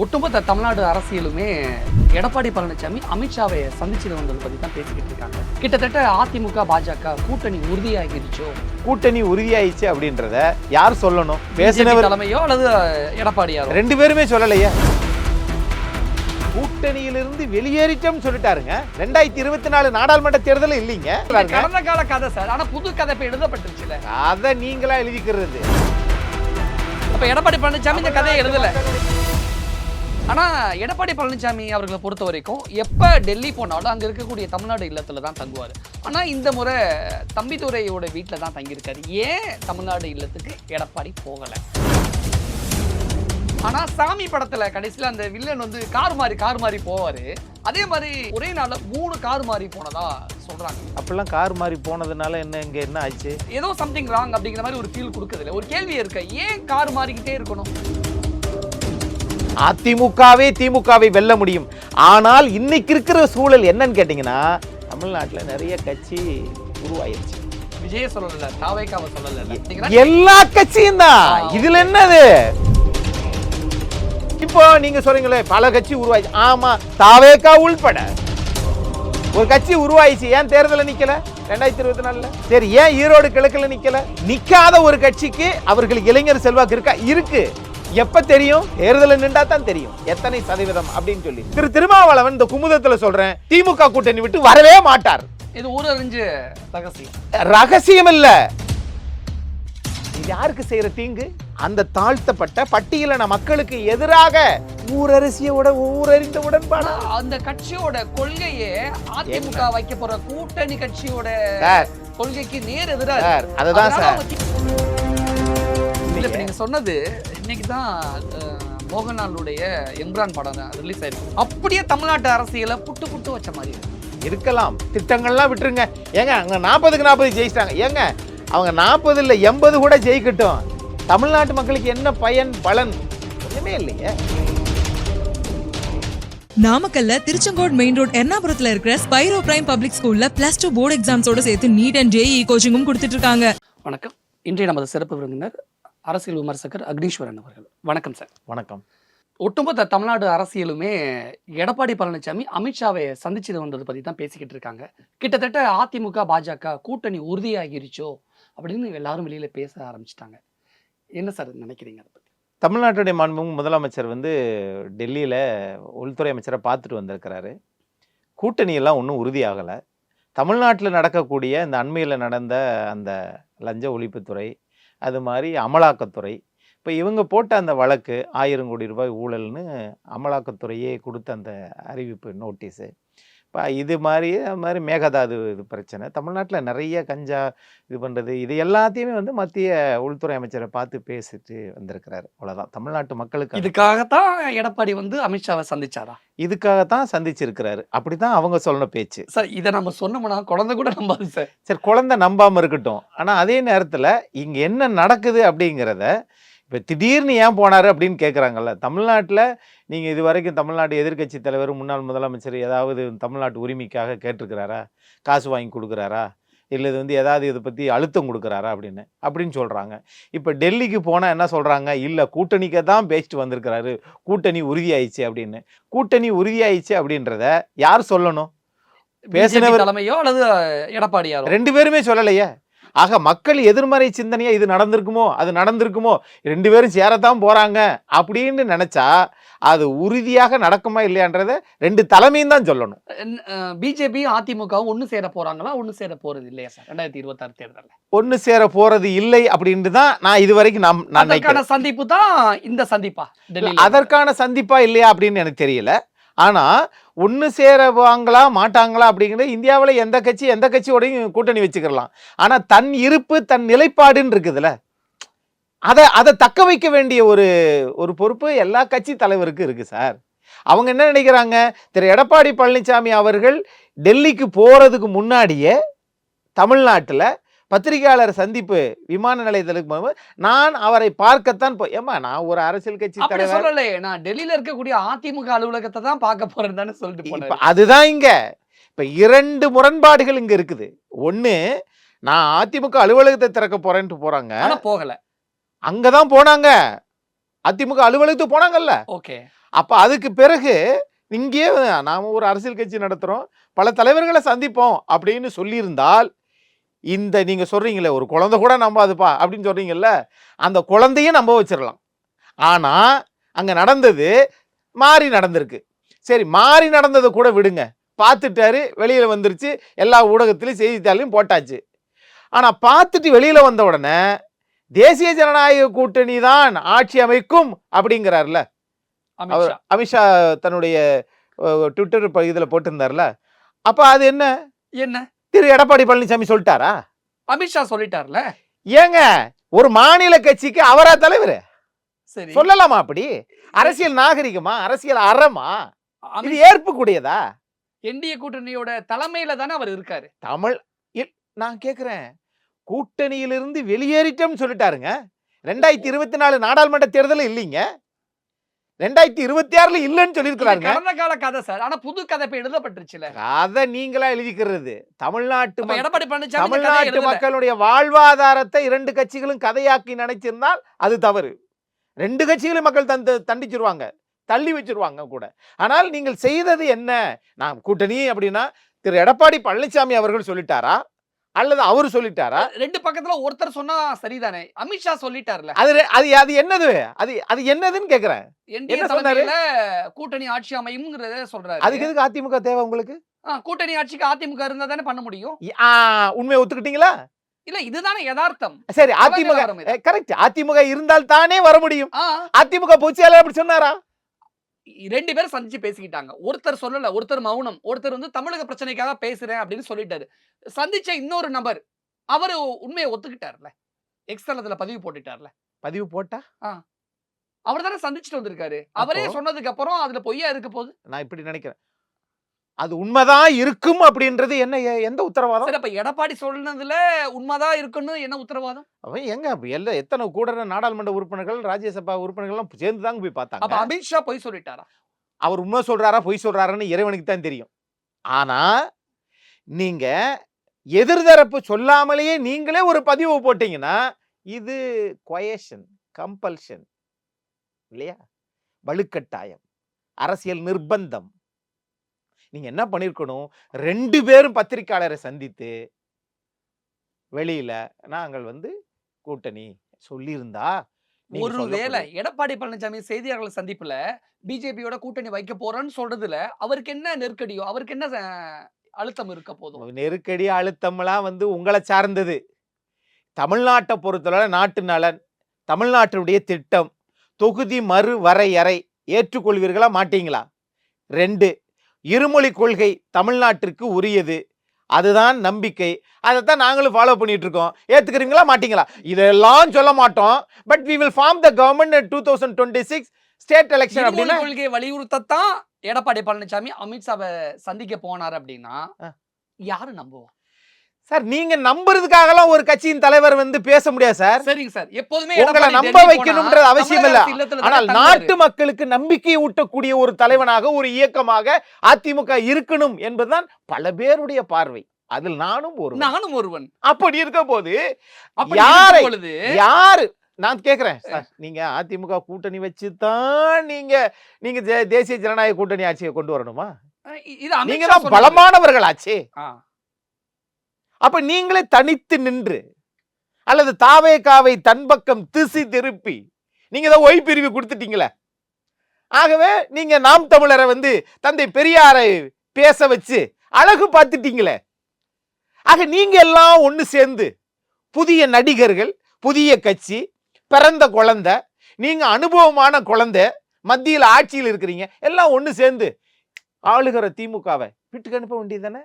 ஒட்டுமொத்த தமிழ்நாடு அரசியலுமே எடப்பாடி பழனிசாமி அமித்ஷாவை சந்திச்சு வந்தது பத்தி தான் பேசிக்கிட்டு இருக்காங்க. கிட்டத்தட்ட அதிமுக பாஜக கூட்டணி உறுதியாகிடுச்சோ, கூட்டணி உறுதியாயிடுச்சு அப்படின்றத யார் சொல்லணும்? பேசினவர் தலைமையோ அல்லது எடப்பாடியாரோ? ரெண்டு பேருமே சொல்லலையே. கூட்டணியிலிருந்து வெளியேறிட்டோம் சொல்லிட்டாருங்க. 2024 நாடாளுமன்ற தேர்தல் இல்லைங்க, கடந்த கால கதை சார். ஆனா புது கதை இப்ப எழுதப்பட்டுருச்சுல, அதை நீங்களா எழுதிக்கிறது. அப்ப எடப்பாடி பழனிசாமி இந்த கதையை எழுதல. ஆனா எடப்பாடி பழனிசாமி அவர்களை பொறுத்த வரைக்கும் எப்ப டெல்லி போனாலும் அங்க இருக்கக்கூடிய தமிழ்நாடு இல்லத்துல தான் தங்குவாரு. ஆனா இந்த முறை தம்பிதுரையோட வீட்டுல தான் தங்கியிருக்காரு. ஏன் தமிழ்நாடு இல்லத்துக்கு எடப்பாடி போகல? ஆனா சாமி படத்துல கடைசியில அந்த வில்லன் வந்து கார் மாறி போவாரு. அதே மாதிரி ஒரே நாள்ல 3 கார் மாறி போனதா சொல்றாங்க. அப்பெல்லாம் கார் மாறி போனதுனால இங்க என்ன ஆச்சு? ஏதோ சம்திங் ராங் அப்படிங்கிற மாதிரி ஒரு ஃபீல் கொடுக்குதுல. ஒரு கேள்வி இருக்கு, ஏன் கார் மாறிக்கிட்டே இருக்கணும்? திமுகவை வெல்ல முடியும். ஆனால் இன்னைக்கு இருக்கிற சூழல் என்னன்னு கேட்டீங்கன்னா, தமிழ்நாட்டில் நிறைய கட்சி உருவாயிருச்சு. விஜய சொல்லல, தாவேக்காவை சொல்லல, எல்லா கட்சியும் தான். இதுல என்னது? இப்போ நீங்க சொல்றீங்களே பல கட்சி உருவாயிச்சு. ஆமா, தாவேக்கா உள்பட ஒரு கட்சி உருவாயிச்சு. ஏன் தேர்தல நிக்கல 2024? சரி, ஏன் ஈரோடு கிழக்குல நிக்கல? நிக்காத ஒரு கட்சிக்கு அவர்களுக்கு இளைஞர் செல்வாக்கு இருக்கா? இருக்கு. எப்ப தெரியும்? தேர்தல் நின்றா தான் தெரியும் எத்தனை சதவீதம் அப்படின்னு சொல்லி. திருமாவளவன் இந்த குமுதத்துல சொல்றேன், திமுக கூட்டணி விட்டு வரவே மாட்டார். இது ஊரறிஞ்சு ரகசியம் இல்ல. இது யாருக்கு செய்யற தீங்கு? அந்த தாழ்த்தப்பட்ட பட்டியலின மக்களுக்கு எதிராக ஊரறிந்த உடன்பாடு. அந்த கட்சியோட கொள்கையே அதிமுக வைக்க போற கூட்டணி கட்சியோட கொள்கைக்கு நேர் எதிராக. அதுதான் சார். நீங்க சொன்னது இன்னைக்கு தான் மோகன்லாலுடைய எம்ரான் படம் ரிலீஸ் ஆயிருக்கு. அப்படியே தமிழ்நாட்டு அரசியலை புட்டு வச்ச மாதிரி இருக்கலாம். திட்டங்கள்லாம் விட்டுருங்க. ஏங்க அங்க 40க்கு 40 ஜெயிச்சிட்டாங்க. ஏங்க அவங்க 40 இல்ல 80 கூட ஜெயிக்கட்டும். தமிழ்நாட்டு மக்களுக்கு என்ன பயன் பலன்? ஒண்ணுமே இல்லையே. நாமக்கல்ல திருச்செங்கோடு மெயின் ரோட் எர்ணாபுரத்துல இருக்கிற ஸ்பைரோ பிரைம் பப்ளிக் ஸ்கூல்ல +2 போர்டு எக்ஸாம்ஸோட சேர்த்து நீட் அண்ட் ஜேஇ கோச்சிங்கும் கொடுத்துட்டு இருக்காங்க. வணக்கம். இன்றைய நமது சிறப்பு விருந்தினர் அரசியல் விமர்சகர் அக்னீஸ்வரன் அவர்கள். வணக்கம் சார். வணக்கம். ஒட்டுமொத்த தமிழ்நாடு அரசியலுமே எடப்பாடி பழனிசாமி அமித்ஷாவை சந்திச்சு வந்தது பத்தி தான் பேசிக்கிட்டு இருக்காங்க. கிட்டத்தட்ட அதிமுக பாஜக கூட்டணி உறுதியாகிருச்சோ அப்படின்னு எல்லாரும் வெளியில பேச ஆரம்பிச்சிட்டாங்க. என்ன சார் நினைக்கிறீங்க அதை பத்தி? தமிழ்நாட்டுடைய மாண்புமிகு முதலமைச்சர் டெல்லியில உள்துறை அமைச்சரை பார்த்துட்டு வந்திருக்கிறாரு. கூட்டணியெல்லாம் ஒன்றும் உறுதியாகலை. தமிழ்நாட்டில் நடக்கக்கூடிய இந்த அண்மையில் நடந்த அந்த லஞ்ச ஒழிப்புத்துறை, அது மாதிரி அமலாக்கத்துறை, இப்போ இவங்க போட்ட அந்த வழக்கு 1000 கோடி ரூபாய் ஊழல்னு அமலாக்கத்துறையே கொடுத்த அந்த அறிவிப்பு நோட்டீஸு, இப்போ இது மாதிரி மேகதாது இது பிரச்சனை, தமிழ்நாட்டில் நிறைய கஞ்சா இது பண்ணுறது, இது எல்லாத்தையுமே மத்திய உள்துறை அமைச்சரை பார்த்து பேசிட்டு வந்திருக்கிறாரு. அவ்வளோதான். தமிழ்நாட்டு மக்களுக்கு இதுக்காகத்தான் எடப்பாடி அமித்ஷாவை சந்திச்சாரா? இதுக்காகத்தான் சந்திச்சிருக்கிறாரு. அப்படித்தான் அவங்க சொன்ன பேச்சு. சார், இதை நம்ம சொன்னோம்னா குழந்தை கூட நம்பாது சார். சரி, குழந்தை நம்பாமல் இருக்கட்டும். ஆனால் அதே நேரத்தில் இங்கே என்ன நடக்குது அப்படிங்கிறத இப்போ திடீர்னு ஏன் போனார் அப்படின்னு கேட்குறாங்கல்ல. தமிழ்நாட்டில் நீங்கள் இது வரைக்கும் தமிழ்நாடு எதிர்க்கட்சி தலைவர், முன்னாள் முதலமைச்சர் ஏதாவது தமிழ்நாட்டு உரிமைக்காக கேட்டிருக்கிறாரா? காசு வாங்கி கொடுக்குறாரா? இல்லை இது ஏதாவது இதை பற்றி அழுத்தம் கொடுக்குறாரா அப்படின்னு சொல்கிறாங்க. இப்போ டெல்லிக்கு போனால் என்ன சொல்கிறாங்க? இல்லை, கூட்டணிக்கு தான் பேசிட்டு வந்திருக்கிறாரு, கூட்டணி உறுதியாயிடுச்சு அப்படின்னு. கூட்டணி உறுதியாயிடுச்சு அப்படின்றத யார் சொல்லணும்? பேசினவர் தலைமையோ அல்லது எடப்பாடியாரோ? ரெண்டு பேருமே சொல்லலையே. ஆக மக்கள் எதிர்மறை சிந்தனையா இது நடந்திருக்குமோ அது நடந்திருக்குமோ, 2 பேரும் சேரத்தான் போறாங்க அப்படின்னு நினைச்சா அது உறுதியாக நடக்குமா இல்லையான்றத 2 தலைமையும் தான் சொல்லணும். பிஜேபி அதிமுக ஒன்னு சேர போறாங்களா, ஒன்னு சேர போறது இல்லையா சார்? 2026 தேர்தலில் ஒன்னு சேர போறது இல்லை அப்படின்னு தான் நான் இது வரைக்கும் அதற்கான சந்திப்பு தான் இந்த சந்திப்பா? அதற்கான சந்திப்பா இல்லையா அப்படின்னு எனக்கு தெரியல. ஆனா ஒன்று சேரவாங்களா மாட்டாங்களா அப்படிங்கிறது இந்தியாவில் எந்த கட்சியோடையும் கூட்டணி வச்சுக்கலாம். ஆனா தன் இருப்பு, தன் நிலைப்பாடுன்னு இருக்குதுல்ல, அதை தக்க வைக்க வேண்டிய ஒரு பொறுப்பு எல்லா கட்சி தலைவருக்கு இருக்கு சார். அவங்க என்ன நினைக்கிறாங்க? திரு எடப்பாடி பழனிசாமி அவர்கள் டெல்லிக்கு போறதுக்கு முன்னாடியே தமிழ்நாட்டில் பத்திரிகையாளர் சந்திப்பு விமான நிலையத்திற்கு போகும்போது நான் அவரை பார்க்கத்தான் ஏமா நான் ஒரு அரசியல் கட்சி தலைவர் சொல்லல, நான் டெல்லியில இருக்கக்கூடிய அதிமுக அலுவலகத்தை தான் பார்க்க போறேன்னு தானே சொல்லிட்டு. அதுதான் இங்க இப்ப 2 முரண்பாடுகள் இங்க இருக்குது. ஒண்ணு, நான் அதிமுக அலுவலகத்தை திறக்க போறேன்ட்டு போறாங்க, போகல. அங்கதான் போனாங்க, அதிமுக அலுவலகத்துக்கு போனாங்கல்ல. ஓகே. அப்ப அதுக்கு பிறகு இங்கேயே நாம ஒரு அரசியல் கட்சி நடத்துறோம், பல தலைவர்களை சந்திப்போம் அப்படின்னு சொல்லியிருந்தால், இந்த நீங்க சொல்றீங்களே ஒரு குழந்தை கூட நம்பாதுப்பா அப்படின்னு சொல்றீங்கல்ல, அந்த குழந்தையும் நம்ப வச்சிடலாம். ஆனா அங்க நடந்தது மாறி நடந்திருக்கு. சரி, மாறி நடந்ததை கூட விடுங்க, பார்த்துட்டாரு, வெளியில வந்துருச்சு, எல்லா ஊடகத்திலையும் செய்தித்தாளையும் போட்டாச்சு. ஆனா பார்த்துட்டு வெளியில வந்த உடனே தேசிய ஜனநாயக கூட்டணி தான் ஆட்சி அமைக்கும் அப்படிங்கிறார்ல அவர், அமித்ஷா தன்னுடைய ட்விட்டர் இதில் போட்டிருந்தார்ல. அப்ப அது என்ன என்ன திரு எடப்பாடி பழனிசாமி சொல்லிட்டாரா? அமித்ஷா சொல்லிட்டார்ல. ஏங்க ஒரு மாநில கட்சிக்கு அவரா தலைவர் சரி, சொல்லலாமா? அப்படி அரசியல் நாகரிகமா, அரசியல் அறமா, இது ஏற்புக்கூடியதா? என்டிஏ கூட்டணியோட தலைமையில தானே அவர் இருக்காரு. நான் கேக்குறேன், கூட்டணியிலிருந்து வெளியேறிட்டோம்னு சொல்லிட்டாருங்க. 2024 நாடாளுமன்ற தேர்தல் இல்லைங்க, 2026 இல்லன்னு சொல்லியிருக்கிறாங்க. கடந்த கால கதை சார். ஆனா புது கதை இப்ப எழுதப்பட்டுருச்சுல. கதை நீங்களா எழுதிக்கிறது. எடப்பாடி பழனிசாமி தமிழ்நாட்டு மக்களுடைய வாழ்வாதாரத்தை 2 கட்சிகளும் கதையாக்கி நினைச்சிருந்தால் அது தவறு. 2 கட்சிகளும் மக்கள் தண்டிச்சிருவாங்க, தள்ளி வச்சிருவாங்க கூட. ஆனால் நீங்கள் செய்தது என்ன? நான் கூட்டணி அப்படின்னா திரு எடப்பாடி பழனிசாமி அவர்கள் சொல்லிட்டாரா அல்லது அவரு சொல்லிட்டாரா? 2 பக்கத்துல ஒருத்தர் சொன்னா சரிதானே. அமித்ஷா சொல்லிட்டார்ல. அது என்னது? அது என்னதுன்னு கேக்குறேன். என்டிஏ தலைமையில கூட்டணி ஆட்சி அமையும்ங்கறத சொல்றாரு. அதுக்கு எதுக்கு அதிமுக தேவை உங்களுக்கு? கூட்டணி ஆட்சிக்கு அதிமுக இருந்தா தானே பண்ண முடியும். உண்மையை ஒத்துக்கிட்டீங்களா? இல்ல, இதுதானே யதார்த்தம். சரி, அதிமுக கரெக்ட், அதிமுக இருந்தால் தானே வர முடியும். அதிமுக பொதுச்செயலாளர் அப்படி சொன்னாரா? 2 பேரும் சந்திச்சு பேசிக்கிட்டாங்க. ஒருத்தர் சொல்லல, ஒருத்தர் மௌனம், ஒருத்தர் வந்து தமிழக பிரச்சனைக்காக பேசுறேன் அப்படின்னு சொல்லிட்டாரு. சந்திச்ச இன்னொரு நபர் அவரு உண்மையை ஒத்துக்கிட்டார்ல, எக்ஸ்தலத்துல பதிவு போட்டுட்டார்ல. பதிவு போட்டா அவர் தானே சந்திச்சுட்டு வந்திருக்காரு. அவரே சொன்னதுக்கு அப்புறம் அதுல பொய்யா இருக்க போகுது. நான் இப்படி நினைக்கிறேன், அது உண்மைதான் இருக்கும் அப்படின்றது என்ன, எந்த உத்தரவாதம்? சரி, அப்ப எடப்பாடி சொன்னதுல உண்மைதான் இருக்குன்னு என்ன உத்தரவாதம்? அவன் எங்க எத்தனை கூட நாடாளுமன்ற உறுப்பினர்கள், ராஜ்யசபா உறுப்பினர்கள்லாம் சேர்ந்து தாங்க போய் பார்த்தாங்க. அப்ப அமித்ஷா பொய் சொல்லிட்டாரா? அவர் உண்மை சொல்றாரா பொய் சொல்றாருன்னு இறைவனுக்கு தான் தெரியும். ஆனா நீங்க எதிர்தரப்பு சொல்லாமலேயே நீங்களே ஒரு பதிவு போட்டீங்கன்னா இது கொயஷன், கம்பல்ஷன் இல்லையா, வலுக்கட்டாயம், அரசியல் நிர்பந்தம். நீங்க என்ன பண்ணிருக்கணும், 2 பேரும் பத்திரிகையாளரை சந்தித்து வெளியில நாங்கள் வந்து கூட்டணி சொல்லியிருந்தா, ஒருவேளை எடப்பாடி பழனிசாமி செய்தியாளர்கள் சந்திப்புல பிஜேபியோட கூட்டணி வைக்க போறேன்னு சொல்றதுல அவருக்கு என்ன நெருக்கடியோ, அவருக்கு என்ன அழுத்தம் இருக்க போதும்? நெருக்கடி அழுத்தம்லாம் வந்து உங்களை சார்ந்தது. தமிழ்நாட்டை பொறுத்தவரை நாட்டு நலன், தமிழ்நாட்டினுடைய திட்டம், தொகுதி மறு வரையறை ஏற்றுக்கொள்வீர்களா மாட்டீங்களா? 2, இருமொழி கொள்கை தமிழ்நாட்டிற்கு உரியது, அதுதான் நம்பிக்கை, அதைத்தான் நாங்களும் ஃபாலோ பண்ணிட்டு இருக்கோம், ஏத்துக்கிறீங்களா மாட்டீங்களா? இதெல்லாம் சொல்ல மாட்டோம். But we will form the government in 2026 state election அப்படினா கொள்கையை வலியுறுத்தத்தான் எடப்பாடி பழனிசாமி அமித்ஷாவை சந்திக்க போனார் அப்படின்னா யாரு நம்புவோம் சார்? நீங்க நம்புறதுக்காகலாம் ஒரு கட்சியின் தலைவர் வந்து பேச முடியாது சார். சரிங்க சார், எப்போதுமே உங்களை நம்ப வைக்கணும்ன்றது அவசியம் இல்ல. ஆனால் நாட்டு மக்களுக்கு நம்பிக்கை ஊட்டக்கூடிய ஒரு தலைவனாக, ஒரு இயக்கமாக அதிமுக இருக்கணும் என்பதுதான் பல பேருடைய பார்வை. அதில் நானும் ஒருவன். அப்படி இருக்க போது யாரு நான் கேக்குறேன் சார், நீங்க அதிமுக கூட்டணி வச்சுதான் நீங்க தேசிய ஜனநாயக கூட்டணி ஆட்சியை கொண்டு வரணுமா? நீங்க தான் பலமானவர்களாச்சே. அப்ப நீங்களே தனித்து நின்று அல்லது தாவேகாவை தன் பக்கம் திசை திருப்பி நீங்க தான் ஒய் பிரிவு கொடுத்துட்டீங்களே. ஆகவே நீங்க நாம் தமிழரை வந்து தந்தை பெரியாரை பேச வச்சு அழகு பார்த்துட்டீங்களே. ஆக நீங்க எல்லாம் ஒண்ணு சேர்ந்து புதிய நடிகர்கள், புதிய கட்சி, பிறந்த குழந்தை, நீங்க அனுபவமான குழந்தை, மத்தியில் ஆட்சியில் இருக்கிறீங்க, எல்லாம் ஒண்ணு சேர்ந்து ஆளுகிற திமுகவை வீட்டுக்கு அனுப்ப வேண்டியதானே?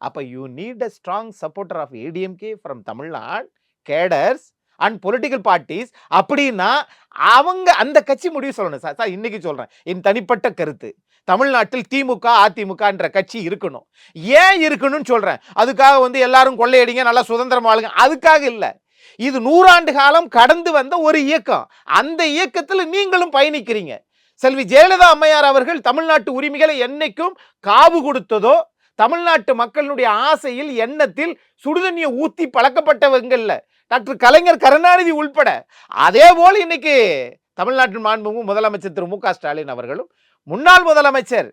அப்ப you need a strong supporter of ADMK from Tamil Nadu cadres and political parties. அப்படின்னா அவங்க அந்த கட்சி முடிவு சொல்லணும் சார். இன்னைக்கு சொல்றேன், என் தனிப்பட்ட கருத்து, தமிழ்நாட்டில் திமுக அதிமுக என்ற கட்சி இருக்கணும். ஏன் இருக்கணும்னு சொல்றேன், அதுக்காக வந்து எல்லாரும் கொள்ளையடிங்க, நல்லா சுதந்திரம் ஆளுங்க, அதுக்காக இல்ல. இது 100 ஆண்டு காலம் கடந்து வந்த ஒரு இயக்கம். அந்த இயக்கத்தில் நீங்களும் பயணிக்கிறீங்க. செல்வி ஜெயலலிதா அம்மையார் அவர்கள் தமிழ்நாட்டு உரிமைகளை என்னைக்கும் காவு கொடுத்ததோ, தமிழ்நாட்டு மக்களுடைய ஆசையில் எண்ணத்தில் சுடுதண்ணியை ஊத்தி பழக்கப்பட்டவங்கல்ல டாக்டர் கலைஞர் கருணாநிதி உள்பட. அதே போல இன்னைக்கு தமிழ்நாட்டின் மாண்புமிகு முதலமைச்சர் திரு மு க ஸ்டாலின் அவர்களும் முன்னாள் முதலமைச்சர்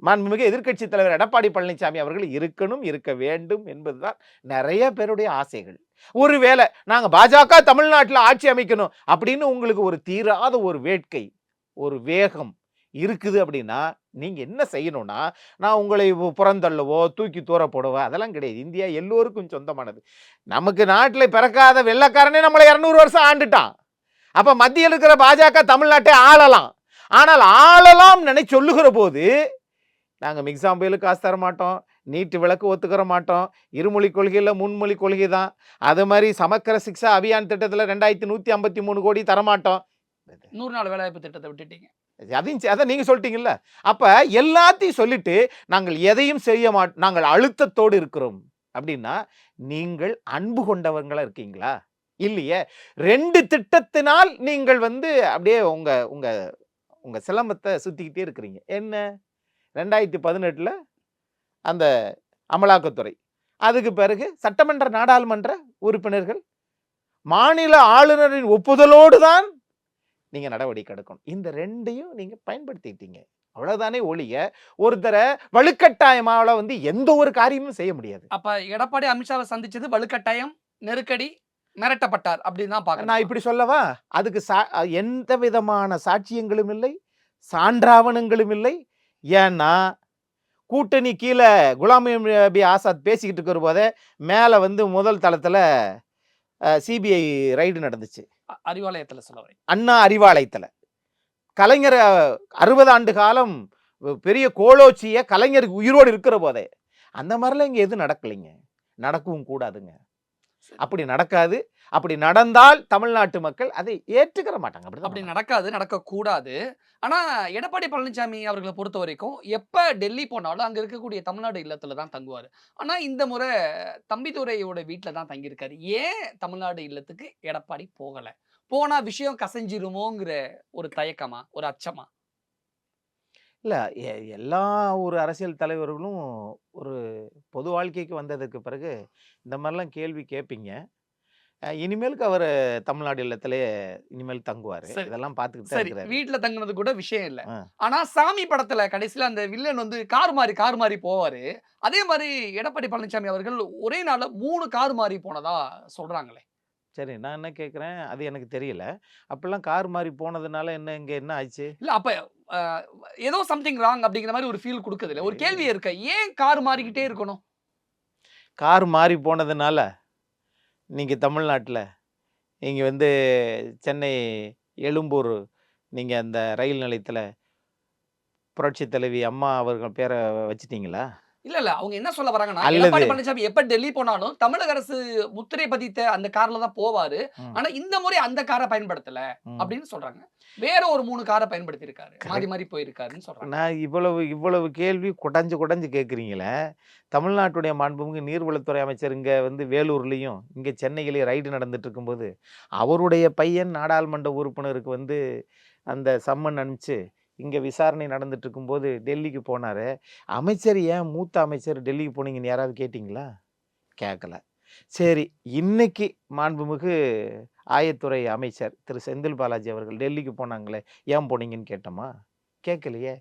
மாண்புமிகு எதிர்க்கட்சி தலைவர் எடப்பாடி பழனிசாமி அவர்கள் இருக்கணும், இருக்க வேண்டும் என்பதுதான் நிறைய பேருடைய ஆசைகள். ஒருவேளை நாங்க பாஜக தமிழ்நாட்டில் ஆட்சி அமைக்கணும் அப்படின்னு உங்களுக்கு ஒரு தீராத ஒரு வேட்கை, ஒரு வேகம் இருக்குது அப்படின்னா நீங்க என்ன செய்யணும்னா, நான் உங்களை புறந்தள்ளவோ தூக்கி தூர போடவோ அதெல்லாம் கிடையாது. இந்தியா எல்லோருக்கும் சொந்தமானது. நமக்கு நாட்டில் பிறக்காத வெள்ளக்காரனே நம்மளை 200 வருஷம் ஆண்டுட்டான். அப்ப மத்தியில் இருக்கிற பாஜக தமிழ்நாட்டை ஆளலாம். ஆனால் ஆளலாம் சொல்லுகிற போது நாங்கள் மிக்ஸாம் புயலுக்கு காசு தர மாட்டோம், நீட்டு விளக்கு ஒத்துக்கிற மாட்டோம், இருமொழி கொள்கையில் முன்மொழி கொள்கை தான், அது மாதிரி சமக்கர சிக்ஷா அபியான் திட்டத்தில் 2153 கோடி தரமாட்டோம். 100 நாள் வேலைவாய்ப்பு திட்டத்தை விட்டுட்டீங்க. அதை நீங்க சொல்லிட்டீங்கல்ல. அப்ப எல்லாத்தையும் சொல்லிட்டு நாங்கள் எதையும் செய்ய மாட்டோம், நாங்கள் அழுத்தத்தோடு இருக்கிறோம் அப்படின்னா நீங்கள் அன்பு கொண்டவங்களா இருக்கீங்களா? இல்லையே. 2 திட்டத்தினால் நீங்கள் அப்படியே உங்க உங்க உங்க சிலம்பத்தை சுத்திக்கிட்டே இருக்கிறீங்க. என்ன 2018 அந்த அமலாக்கத்துறை, அதுக்கு பிறகு சட்டமன்ற நாடாளுமன்ற உறுப்பினர்கள் மாநில ஆளுநரின் ஒப்புதலோடு தான் நீங்க நடவடிக்கை எடுக்கணும். இந்த 2ஐயும் நீங்க பயன்படுத்திட்டீங்க. அவ்வளவுதானே ஒழிய ஒருத்தரை வலுக்கட்டாயமால எந்த ஒரு காரியமும் செய்ய முடியாது. அப்ப எடப்பாடி அமித்ஷாவை சந்திச்சது வலுக்கட்டாயம், நெருக்கடி, மிரட்டப்பட்டார் அப்படின்னு தான் பார்க்கணும். நான் இப்படி சொல்லவா? அதுக்கு எந்த விதமான சாட்சியங்களும் இல்லை, சான்றாவணங்களும் இல்லை. ஏன்னா கூட்டணி கீழே குலாம் நபி ஆசாத் பேசிக்கிட்டு இருக்கிற போதே மேலே முதல் தளத்தில் சிபிஐ ரைடு நடந்துச்சு. அறிவாலயத்தில் சொல்ல அண்ணா அறிவாலயத்தில் கலைஞர் 60 ஆண்டு காலம் பெரிய கோலோச்சிய கலைஞருக்கு உயிரோடு இருக்கிற போதே அந்த மாதிரிலாம் இங்கே எதுவும் நடக்கலைங்க, நடக்கவும் கூடாதுங்க. அப்படி நடக்காது. அப்படி நடந்தால் தமிழ்நாட்டு மக்கள் அதை ஏற்றுக்கிற மாட்டாங்க. அப்படி நடக்காது, நடக்கக்கூடாது. ஆனா எடப்பாடி பழனிசாமி அவர்களை பொறுத்த வரைக்கும் எப்ப டெல்லி போனாலும் அங்க இருக்கக்கூடிய தமிழ்நாடு இல்லத்துல தான் தங்குவாரு. ஆனா இந்த முறை தம்பிதுரையோட வீட்டுல தான் தங்கியிருக்காரு. ஏன் தமிழ்நாடு இல்லத்துக்கு எடப்பாடி போகல? போனா விஷயம் கசஞ்சிருமோங்கிற ஒரு தயக்கமா, ஒரு அச்சமா? இல்ல, எல்லா ஒரு அரசியல் தலைவர்களும் ஒரு பொது வாழ்க்கைக்கு வந்ததுக்கு பிறகு இந்த மாதிரிலாம் கேள்வி கேட்பீங்க. இனிமேலுக்கு அவர் தமிழ்நாடு இல்லத்திலே இனிமேல் தங்குவாரு. இதெல்லாம் பார்த்துக்கிட்டு தான் சரி, இருக்கிறாரு. வீட்டுல தங்குனது கூட விஷயம் இல்ல. ஆனா சாமி படத்துல கடைசியில அந்த வில்லன் கார் மாறி போவாரு. அதே மாதிரி எடப்பாடி பழனிசாமி அவர்கள் ஒரே நாள்ல 3 கார் மாறி போனதா சொல்றாங்களே. சரி, நான் என்ன கேட்குறேன், அது எனக்கு தெரியல. அப்படிலாம் கார் மாறி போனதுனால இங்க என்ன ஆச்சு? இல்ல அப்ப ஏதோ சம்திங் ராங் அப்படிங்கிற மாதிரி ஒரு ஃபீல் கொடுக்குதுல்ல. ஒரு கேள்வி இருக்கு, ஏன் கார் மாறிக்கிட்டே இருக்கணும்? கார் மாறி போனதுனால நீங்க தமிழ்நாட்டில் நீங்க சென்னை எழும்பூர் நீங்க அந்த ரயில் நிலையத்தில் புரட்சி தலைவி அம்மா அவர்கள் பேரை வச்சிட்டீங்களா? இல்ல அவங்க என்ன சொல்ல வராங்கன்னா, எடப்பாடி பழனிசாமி எப்ப டெல்லி போனாலும் தமிழக அரசு முத்திரை பதித்த அந்த கார்ல தான் போவாரு. ஆனா இந்த முறை அந்த காரை பயன்படுத்தல அப்படின்னு சொல்றாங்க. வேற ஒரு 3 காரை பயன்படுத்தி இருக்காரு, மாறி போயிருக்காருன்னு சொல்றாங்க. நான் இவ்வளவு கேள்வி குடஞ்சு கேட்குறீங்களே. தமிழ்நாட்டுடைய மாண்புமிகு நீர்வளத்துறை அமைச்சர் இங்க வேலூர்லயும் இங்க சென்னையிலேயே ரைடு நடந்துட்டு இருக்கும்போது அவருடைய பையன் நாடாளுமன்ற உறுப்பினருக்கு அந்த சம்மன் அனுப்பிச்சு இங்கே விசாரணை நடந்துட்டு இருக்கும்போது டெல்லிக்கு போனார். அமைச்சர் ஏன் மூத்த அமைச்சர் டெல்லிக்கு போனீங்கன்னு யாராவது கேட்டிங்களா? கேட்கல. சரி, இன்னைக்கு மாண்புமிகு ஆயத்துறை அமைச்சர் திரு செந்தில் பாலாஜி அவர்கள் டெல்லிக்கு போனாங்களே, ஏன் போனீங்கன்னு கேட்டோமா? கேட்கலையே.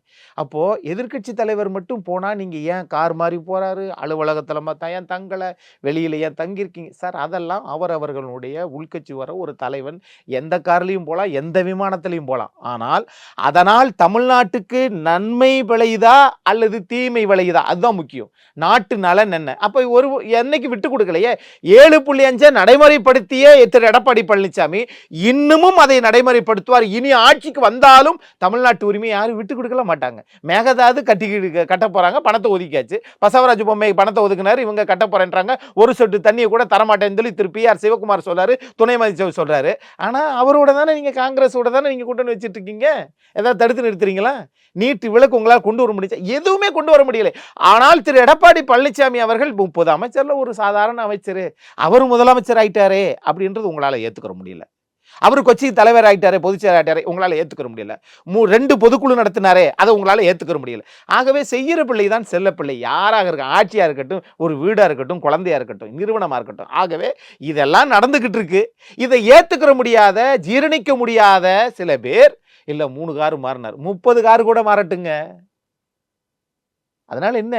அப்போ எதிர்க்கட்சி தலைவர் மட்டும் போனா நீங்க ஏன் கார் மாறி போறாரு, அலுவலகத்துல ஏன் தங்கல, வெளியில ஏன் தங்கியிருக்கீங்க சார்? அதெல்லாம் அவர்களுடைய உள்கட்சி வர ஒரு தலைவன் எந்த கார்லையும் போகலாம், எந்த விமானத்திலையும் போகலாம். ஆனால் அதனால் தமிழ்நாட்டுக்கு நன்மை விளையுதா அல்லது தீமை விளையுதா, அதுதான் முக்கியம். நாட்டு நலன் என்ன? அப்ப என்னைக்கு விட்டு கொடுக்கலையே. 7.5 நடைமுறைப்படுத்திய திரு எடப்பாடி பழனிசாமி இன்னமும் அதை நடைமுறைப்படுத்துவார். இனி ஆட்சிக்கு வந்தாலும் தமிழ்நாட்டு உரிமை யாரும் விட்டு கொடுக்கல மாட்டாங்க. மேகதாது கட்ட போறாங்க, பணத்தை ஒதுக்கியாச்சு. பசவராஜ் பொம்மை பணத்தை ஒதுக்குனாரு, இவங்க கட்ட போறேன்றாங்க. ஒரு சொட்டு தண்ணியை கூட தரமாட்டேன்னு சொல்லி திரு பி.ஆர். சிவகுமார் சொல்றாரு, துணை முதலமைச்சர் சொல்றாரு. ஆனா அவரோட தானே நீங்க காங்கிரஸோட தானே நீங்க கூட்டணி வச்சுட்டு இருக்கீங்க. ஏதாவது தடுத்து நிறுத்துறீங்களா? நீட்டு விளக்கு உங்களால் கொண்டு வர முடியல, எதுவுமே கொண்டு வர முடியல. ஆனால் திரு எடப்பாடி பழனிசாமி அவர்கள் 30 அமைச்சர்ல ஒரு சாதாரண அமைச்சர், அவர் முதலமைச்சர் ஆயிட்டாரே அப்படின்றது உங்களால ஏத்துக்கிற முடியல. அவர் கொச்சி தலைவர் ஆகிட்டாரே, பொதுச்செயலர் ஆகிட்டாரே, உங்களால் ஏற்றுக்கிற முடியல. 2 பொதுக்குழு நடத்தினாரே, அதை உங்களால் ஏற்றுக்கிற முடியல. ஆகவே செய்கிற பிள்ளை தான் செல்ல பிள்ளை. யாராக இருக்கும், ஆட்சியாக இருக்கட்டும், ஒரு வீடாக இருக்கட்டும், குழந்தையாக இருக்கட்டும், நிறுவனமாக இருக்கட்டும். ஆகவே இதெல்லாம் நடந்துக்கிட்டு இருக்கு. இதை ஏற்றுக்கிற முடியாத, ஜீரணிக்க முடியாத சில பேர், இல்லை 3 காரு மாறினார், 30 காரு கூட மாறட்டுங்க. அதனால என்ன?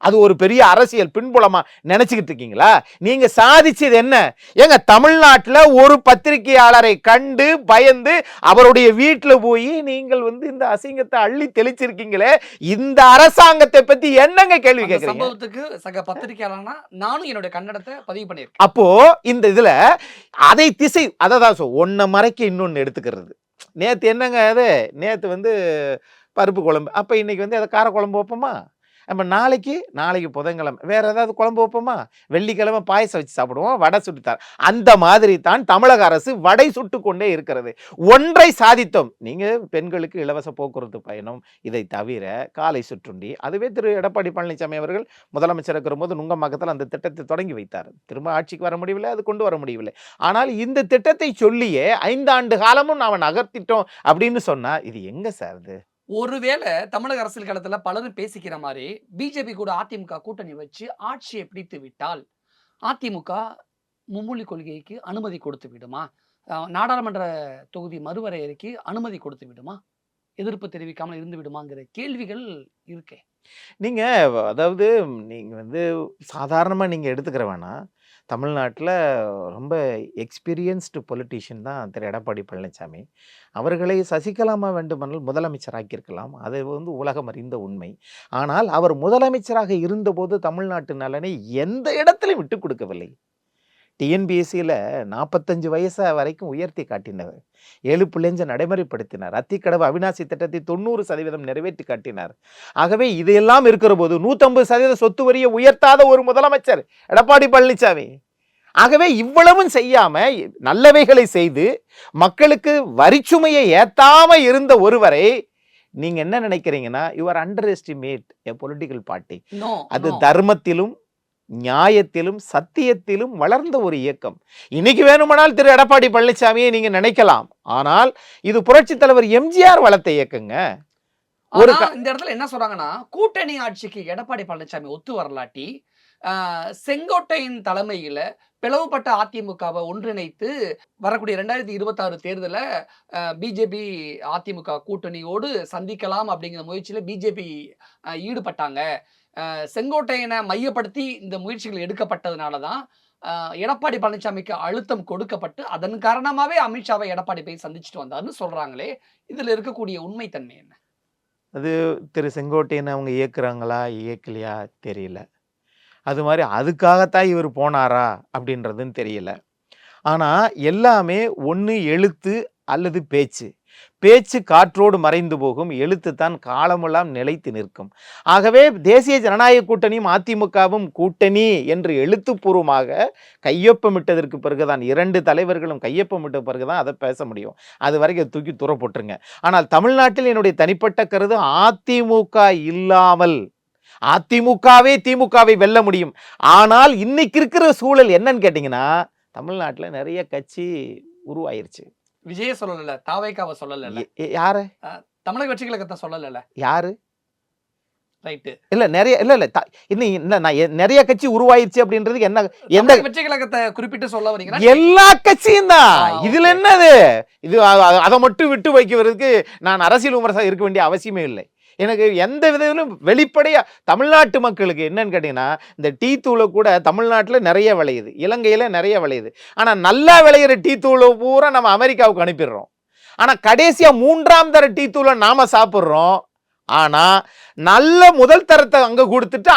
அது ஒரு பெரிய அரசியல் பின்புலமா நினைச்சுக்கிட்டு இருக்கீங்களா? நீங்க சாதிச்சது என்ன? எங்க தமிழ்நாட்டில் ஒரு பத்திரிகையாளரை கண்டு பயந்து அவருடைய வீட்டில் போய் நீங்கள் இந்த அசிங்கத்தை அள்ளி தெளிச்சிருக்கீங்களே, இந்த அரசாங்கத்தை பத்தி என்னங்க கேள்வி கேட்கறீங்க? சம்பவத்துக்கு சக பத்திரிகையாளர்னா நானும் என்னோட கன்னடத்தை பதிவு பண்ணியிருக்கேன். அப்போ இந்த இதுல அதை திசை அதான் ஒன்ன மறைக்க இன்னொன்னு எடுத்துக்கிறது. நேத்து என்னங்க அது, நேத்து பருப்பு குழம்பு, அப்ப இன்னைக்கு அதை கார குழம்பு வைப்போமா? நம்ம நாளைக்கு புதன்கிழமை வேற ஏதாவது குழம்பு வைப்போமா? வெள்ளிக்கிழமை பாயசம் வச்சு சாப்பிடுவோம், வடை சுட்டுத்தார். அந்த மாதிரி தான் தமிழக அரசு வடை சுட்டு கொண்டே இருக்கிறது. ஒன்றை சாதித்தோம். நீங்க பெண்களுக்கு இலவச போக்குவரத்து பயணம், இதை தவிர காலை சுற்றுண்டி, அதுவே திரு எடப்பாடி பழனிசாமி அவர்கள் முதலமைச்சர் இருக்கிற போது நுங்கம்பாக்கத்தில் அந்த திட்டத்தை தொடங்கி வைத்தார். திரும்ப ஆட்சிக்கு வர முடியவில்லை, அது கொண்டு வர முடியவில்லை. ஆனால் இந்த திட்டத்தை சொல்லியே 5 ஆண்டு காலமும் நாம நகர்த்திட்டோம் அப்படின்னு சொன்னா இது எங்க சார்? இது ஒருவேளை தமிழக அரசியல் களத்துல பலரும் பேசிக்கிற மாதிரி பிஜேபி கூட அதிமுக கூட்டணி வச்சு ஆட்சியை பிடித்து விட்டால் அதிமுக மும்மொழி கொள்கைக்கு அனுமதி கொடுத்து விடுமா? நாடாளுமன்ற தொகுதி மறுவரையறைக்கு அனுமதி கொடுத்து விடுமா? எதிர்ப்பு தெரிவிக்காமல் இருந்து விடுமாங்கிற கேள்விகள் இருக்கே. நீங்க அதாவது நீங்க சாதாரணமா நீங்க எடுத்துக்கிற வேணாம். தமிழ்நாட்டில் ரொம்ப எக்ஸ்பீரியன்ஸ்டு பொலிட்டீஷியன் தான் திரு எடப்பாடி பழனிசாமி. அவர்களை சசிகலாமா வேண்டுமானால் முதலமைச்சராக்கியிருக்கலாம். அது உலகம் அறிந்த உண்மை. ஆனால் அவர் முதலமைச்சராக இருந்தபோது தமிழ்நாட்டு நலனை எந்த இடத்திலும் விட்டு கொடுக்கவில்லை. டிஎன்பிஎஸ்சியில் 45 வயசு வரைக்கும் உயர்த்தி காட்டினார். 7 பிள்ளைஞ்ச நடைமுறைப்படுத்தினார். அத்திக்கடவு அவிநாசி திட்டத்தை 90% நிறைவேற்றி காட்டினார். ஆகவே இதையெல்லாம் இருக்கிற போது 150% சொத்து வரியை உயர்த்தாத ஒரு முதலமைச்சர் எடப்பாடி பழனிசாமி. ஆகவே இவ்வளவும் செய்யாம நல்லவைகளை செய்து மக்களுக்கு வரிச்சுமையை ஏத்தாம இருந்த ஒருவரை நீங்க என்ன நினைக்கிறீங்கன்னா, you are under estimate a political party. அது தர்மத்திலும் நியாயத்திலும் சத்தியத்திலும் வளர்ந்த ஒரு இயக்கம். இன்னைக்கு வேணுமானால் திரு எடப்பாடி பழனிசாமியை நீங்க நினைக்கலாம். ஆனால் இது புரட்சி தலைவர் எம்ஜிஆர் வளர்த்த இயக்கங்க. இந்த இடத்துல என்ன சொல்றாங்கன்னா, கூட்டணி ஆட்சிக்கு எடப்பாடி பழனிசாமி ஒத்து வரலாட்டி செங்கோட்டையின் தலைமையில பிளவுபட்ட அதிமுகவை ஒன்றிணைத்து வரக்கூடிய 2026 தேர்தல பிஜேபி அதிமுக கூட்டணியோடு சந்திக்கலாம் அப்படிங்கிற முயற்சியில பிஜேபி ஈடுபட்டாங்க. செங்கோட்டையனை மையப்படுத்தி இந்த முயற்சிகள் எடுக்கப்பட்டதுனால தான் எடப்பாடி பழனிசாமிக்கு அழுத்தம் கொடுக்கப்பட்டு அதன் காரணமாவே அமித்ஷாவை எடப்பாடி போய் சந்திச்சுட்டு வந்தாருன்னு சொல்றாங்களே, இதுல இருக்கக்கூடிய உண்மைத்தன்மை என்ன? அது திரு செங்கோட்டையனை அவங்க இயக்குறாங்களா இயக்கலையா தெரியல. அது மாதிரி அதுக்காகத்தான் இவர் போனாரா அப்படின்றதுன்னு தெரியல. ஆனால் எல்லாமே ஒன்று எழுத்து அல்லது பேச்சு. பேச்சு காற்றோடு மறைந்து போகும், எழுத்து தான் காலமெல்லாம் நிலைத்து நிற்கும். ஆகவே தேசிய ஜனநாயக கூட்டணியும் அதிமுகவும் கூட்டணி என்று எழுத்துப்பூர்வமாக கையொப்பமிட்டதற்கு பிறகுதான், 2 தலைவர்களும் கையொப்பமிட்ட பிறகுதான் அதை பேச முடியும். அது வரைக்கும் தூக்கி தூர போட்டுருங்க. ஆனால் தமிழ்நாட்டில் என்னுடைய தனிப்பட்ட கருத்து, அதிமுக இல்லாமல் அதிமுகவே திமுகவை வெல்ல முடியும். ஆனால் இன்னைக்கு இருக்கிற சூழல் என்னன்னு கேட்டீங்கன்னா, தமிழ்நாட்டில் நிறைய கட்சி உருவாயிருச்சு. விஜய சொல்லல, தாவேக்காவை சொல்லல, யாரு தமிழக வெற்றி கழகத்தை சொல்லல, யாரு ரைட் இல்ல நிறைய இல்ல இன்னும் நிறைய கட்சி உருவாயிருச்சு அப்படின்றது என்ன? எந்த வெற்றி கழகத்தை குறிப்பிட்டு சொல்ல வரீங்க? எல்லா கட்சியும் தான். இதுல என்னது? இது அதை மட்டும் விட்டு வைக்கிறதுக்கு நான் அரசியல் விமர்சனம் இருக்க வேண்டிய அவசியமே இல்லை. எனக்கு எந்த விதத்திலும் வெளிப்படையா தமிழ்நாட்டு மக்களுக்கு என்னன்னு கேட்டீங்கன்னா, இந்த டீ தூளை கூட தமிழ்நாட்டில் நிறைய விளையுது, இலங்கையில நிறைய விளையுது. ஆனா நல்லா விளையிற டீ தூளை பூரா நம்ம அமெரிக்காவுக்கு அனுப்பிடுறோம். ஆனா கடைசியா 3ஆம் தர டீ தூளை நாம சாப்பிட்றோம். ஆனா நல்ல முதல் தரத்தை அங்க கொடுத்துட்டு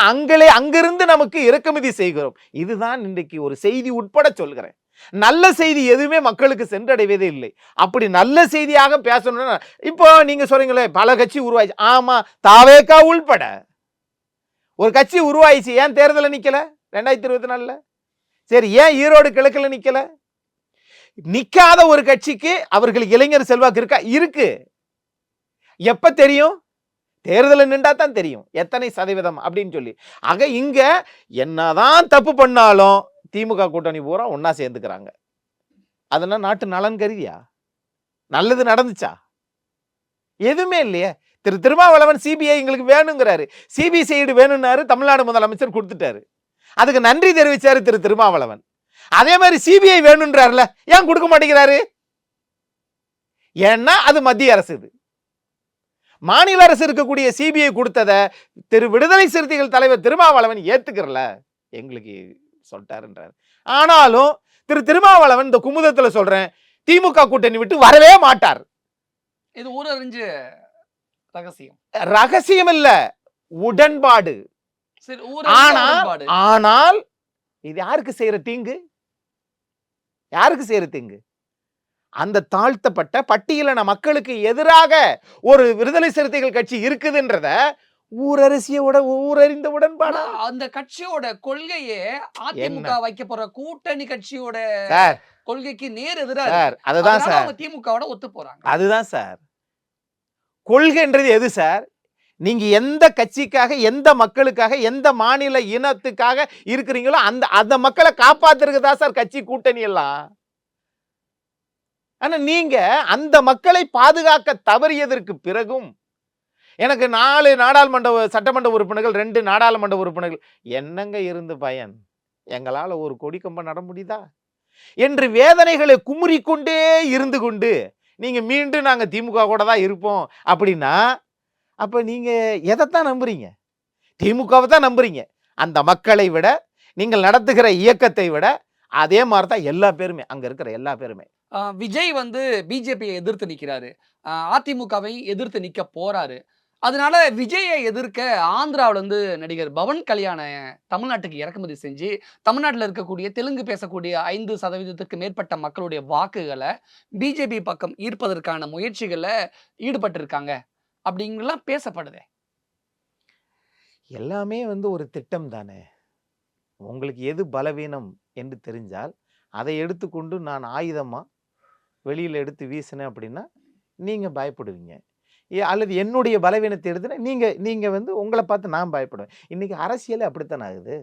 அங்கிருந்து நமக்கு இறக்குமதி செய்கிறோம். இதுதான் இன்றைக்கு ஒரு செய்தி உட்பட சொல்கிறேன். நல்ல செய்தி எதுவுமே மக்களுக்கு சென்றடைவதே இல்லை. அப்படி நல்ல செய்தியாக பேசணும்னா, இப்போ நீங்க சொல்றீங்களே பல கட்சி உருவாயிச்சு. ஆமா, தாவேக்கா உள்பட ஒரு கட்சி உருவாயிச்சு. ஏன் தேர்தலில் நிக்கல 2024? சரி, ஏன் ஈரோடு கிழக்குல நிக்கல? நிக்காத ஒரு கட்சிக்கு அவர்களுக்கு இளைஞர் செல்வாக்கு இருக்கா? இருக்கு. எப்ப தெரியும்? தேர்தலில் நின்றா தான் தெரியும் எத்தனை சதவீதம் அப்படின்னு சொல்லி. ஆக இங்க என்னதான் தப்பு பண்ணாலும் திமுக கூட்டணி பூரா ஒன்னா சேர்ந்துக்கிறாங்க. அதெல்லாம் நாட்டு நலன் கருதியா? நல்லது நடந்துச்சா? எதுவுமே இல்லையே. திருமாவளவன் சிபிஐ எங்களுக்கு வேணுங்கிறாரு. சிபிசிஐடி வேணும்னாரு, தமிழ்நாடு முதலமைச்சர் கொடுத்துட்டாரு. அதுக்கு நன்றி தெரிவிச்சாரு திருமாவளவன். அதே மாதிரி சிபிஐ வேணும்ன்றாருல, ஏன் கொடுக்க மாட்டேங்கிறாரு? ஏன்னா அது மத்திய அரசு. இது மாநில அரசு இருக்கக்கூடிய சிபிஐ கொடுத்தத விடுதலை சிறுத்தைகள் தலைவர் திருமாவளவன் ஏத்துக்கிறல, எங்களுக்கு சொல்லிட்டாருன்றாரு. ஆனாலும் திருமாவளவன் இந்த குமுதத்துல சொல்றேன், திமுக கூட்டணி விட்டு வரவே மாட்டார். இது ஊரறிஞ்ச ரகசியம். ரகசியம் இல்ல, உடன்பாடு. சரி, ஊரறிஞ்ச உடன்பாடு. ஆனால் இது யாருக்கு செய்யற தீங்கு? யாருக்கு செய்யற தீங்கு? அந்த தாழ்த்தப்பட்ட பட்டியலின மக்களுக்கு எதிராக ஒரு விடுதலை சிறுத்தைகள் கட்சி இருக்குதுன்றத ஊரறிந்த உடன்பாடு. அந்த கட்சியோட கொள்கையே அதிமுக வைக்க போற கூட்டணி கட்சியோட கொள்கைக்கு நேர் எதிராக. அதுதான் சார் திமுகவோட ஒத்து போறாங்க. அதுதான் சார் கொள்கைன்றது. எது சார்? நீங்க எந்த கட்சிக்காக, எந்த மக்களுக்காக, எந்த மாநில இனத்துக்காக இருக்கிறீங்களோ அந்த மக்களை காப்பாத்துறதுக்கு தான் சார் கட்சி கூட்டணி எல்லாம். ஆனா நீங்க அந்த மக்களை பாதுகாக்க தவறியதற்கு பிறகும் எனக்கு 4 நாடாளுமன்ற சட்டமன்ற உறுப்பினர்கள், 2 நாடாளுமன்ற உறுப்பினர்கள், என்னங்க இருந்து பயன்? எங்களால ஒரு கொடி கம்ப நட முடியுதா என்று வேதனைகளை குமுறிக்கொண்டே இருந்து கொண்டு நீங்க மீண்டும் நாங்க திமுக கூட தான் இருப்போம் அப்படின்னா, அப்ப நீங்க எதைத்தான் நம்புறீங்க? திமுகவை தான் நம்புறீங்க. அந்த மக்களை விட, நீங்கள் நடத்துகிற இயக்கத்தை விட அதே மாதிரி தான் எல்லா பேருமே, அங்க இருக்கிற எல்லா பேருமே. விஜய் பிஜேபியை எதிர்த்து நிக்கிறாரு, அதிமுகவை எதிர்த்து நிக்க போறாரு. அதனால விஜயை எதிர்க்க ஆந்திராவில நடிகர் பவன் கல்யாண தமிழ்நாட்டுக்கு இறக்குமதி செஞ்சு தமிழ்நாட்டில் இருக்கக்கூடிய தெலுங்கு பேசக்கூடிய 5% மேற்பட்ட மக்களுடைய வாக்குகளை பிஜேபி பக்கம் ஈர்ப்பதற்கான முயற்சிகளை ஈடுபட்டிருக்காங்க அப்படிங்கலாம் பேசப்படுதே. எல்லாமே ஒரு திட்டம் தானே. உங்களுக்கு எது பலவீனம் என்று தெரிஞ்சால் அதை எடுத்துக்கொண்டு நான் ஆயுதமா வெளியில எடுத்து வீசினேன் அப்படின்னா நீங்க பயப்படுவீங்க. அல்லது என்னுடைய பலவீனத்தை எடுத்துனா நீங்க உங்களை பார்த்து நான் பயப்படுவேன். இன்னைக்கு அரசியல் அப்படித்தான் ஆகுது.